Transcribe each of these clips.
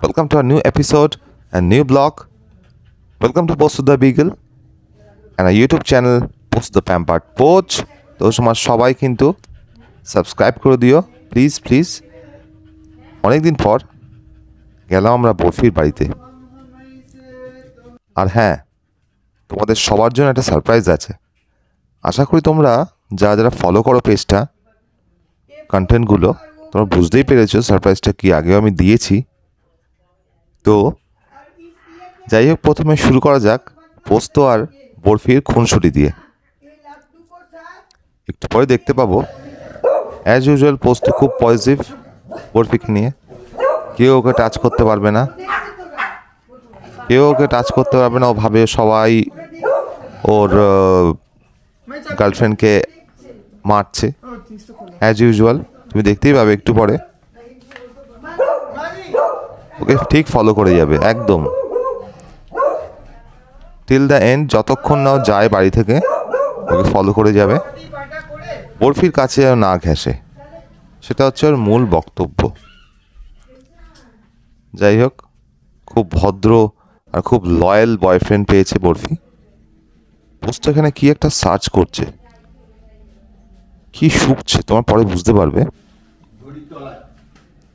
Welcome to a new episode and new blog. Welcome to Post the Beagle and a YouTube channel Post the Pampered Poach. তো তোমার সবাই কিন্তু subscribe করে দিও please. অনেকদিন পর গেলাম আমরা বরফির বাড়িতে। আর হ্যাঁ, তোমাদের সবার জন্য একটা সারপ্রাইজ আছে। আশা করি তোমরা যারা ফলো করো পেজটা, কন্টেন্টগুলো, তোমরা বুঝতেই পেরেছো সারপ্রাইজটা কি আগেও আমি দিয়েছি। তো যাই হোক, প্রথমে শুরু করা যাক পোস্ত আর বরফির খুনসুটি দিয়ে। একটু পরে দেখতে পাবো অ্যাজ ইউজুয়াল পোস্ত খুব পজিটিভ বরফিকে নিয়ে। কেউ ওকে টাচ করতে পারবে না, ও ভাবে সবাই ওর গার্লফ্রেন্ডকে মারছে অ্যাজ ইউজুয়াল। তুমি দেখতেই পাবে একটু পরে ওকে ঠিক ফলো করে যাবে একদম টিল দ্য এন্ড। যতক্ষণ না যায় বাড়ি থেকে ওকে ফলো করে যাবে, বরফির কাছে না ঘেঁষে। সেটা হচ্ছে ওর মূল বক্তব্য। যাই হোক, খুব ভদ্র আর খুব লয়াল বয়ফ্রেন্ড পেয়েছে বরফি। পোস্ট এখানে কি একটা সার্চ করছে, কি শুকছে তোমার পরে বুঝতে পারবে।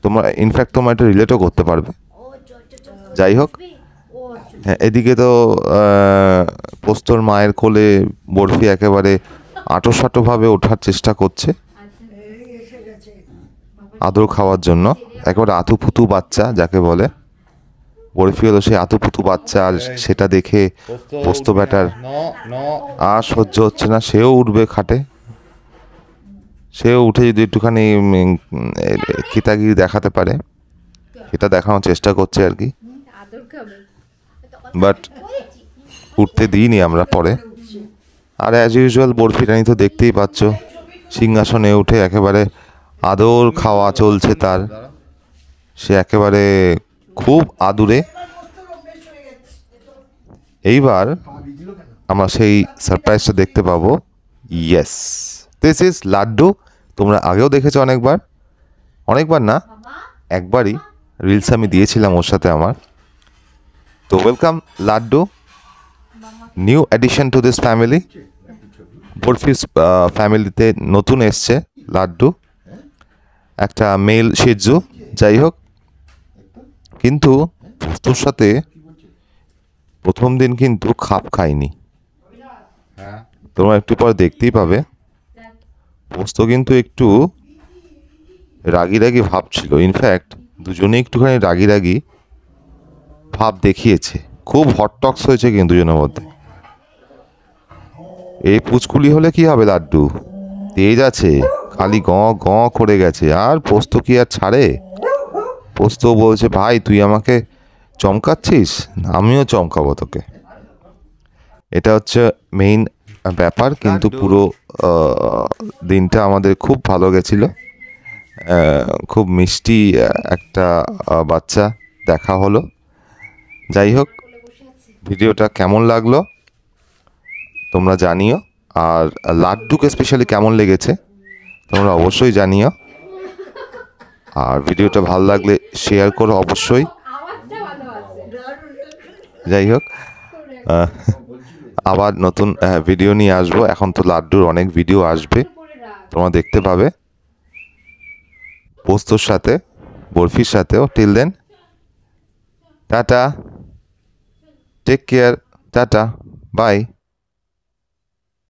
তোমরা ইনফ্যাক্ট তোমরা এটা রিলেটও করতে পারবে। যাই হোক, হ্যাঁ, এদিকে তো পোস্তর মায়ের কোলে বরফি একেবারে আঁটোসাঁটোভাবে ওঠার চেষ্টা করছে আদর খাওয়ার জন্য। একেবারে আতুপুতু বাচ্চা যাকে বলে, বরফি হলো সেই আতুপুতু বাচ্চা। আর সেটা দেখে পোস্ত ব্যাটার আর সহ্য হচ্ছে না, সেও উঠবে খাটে। সেও উঠে যদি একটুখানি কিতাগিরি দেখাতে পারে সেটা দেখানোর চেষ্টা করছে আর কি। বাট উঠতে দিইনি আমরা পরে। আর অ্যাজ ইউজুয়াল বরফিটানি তো দেখতেই পাচ্ছ, সিংহাসনে উঠে একেবারে আদর খাওয়া চলছে তার। সে একেবারে খুব আদুরে। এইবার আমরা সেই সারপ্রাইজটা দেখতে পাবো। Yes, this is laddu. তোমরা আগেও দেখেছো অনেকবার না, একবারই রিলস আমি দিয়েছিলাম ওর সাথে আমার। তো welcome Laddu, new edition to this family. বরফিস ফ্যামিলিতে নতুন এসছে লাড্ডু, একটা মেল শিজু। যাই হোক, কিন্তু পোস্তর সাথে প্রথম দিন কিন্তু খাপ খায়নি। তোমরা একটু পরে দেখতেই পাবে পোস্ত কিন্তু একটু রাগি ভাব ছিল। ইনফ্যাক্ট দুজনে একটুখানি রাগি ভাব দেখিয়েছে। খুব হটটক্স হয়েছে কিন্তু দুজনের মধ্যে। এই পুচকুলি হলে কি হবে, লাড্ডু তেজ আছে, খালি গ করে গেছে। আর পোস্ত কি আর ছাড়ে? পোস্ত বলছে, ভাই তুই আমাকে চমকাচ্ছিস, আমিও চমকাবো তোকে। এটা হচ্ছে মেইন ব্যাপার। কিন্তু পুরো দিনটা আমাদের খুব ভালো গেছিল। খুব মিষ্টি একটা বাচ্চা দেখা হলো। যাই হোক, ভিডিওটা কেমন লাগলো তোমরা জানিও। আর লাড্ডুকে স্পেশালি কেমন লেগেছে তোমরা অবশ্যই জানিও। আর ভিডিওটা ভালো লাগলে শেয়ার করো অবশ্যই। যাই হোক, আবার নতুন ভিডিও নিয়ে আসবো। এখন তো লাড্ডুর অনেক ভিডিও আসবে, তোমরা দেখতে পাবে পোস্তর সাথে, বরফির সাথেও। Till then, tata, take care, tata, by.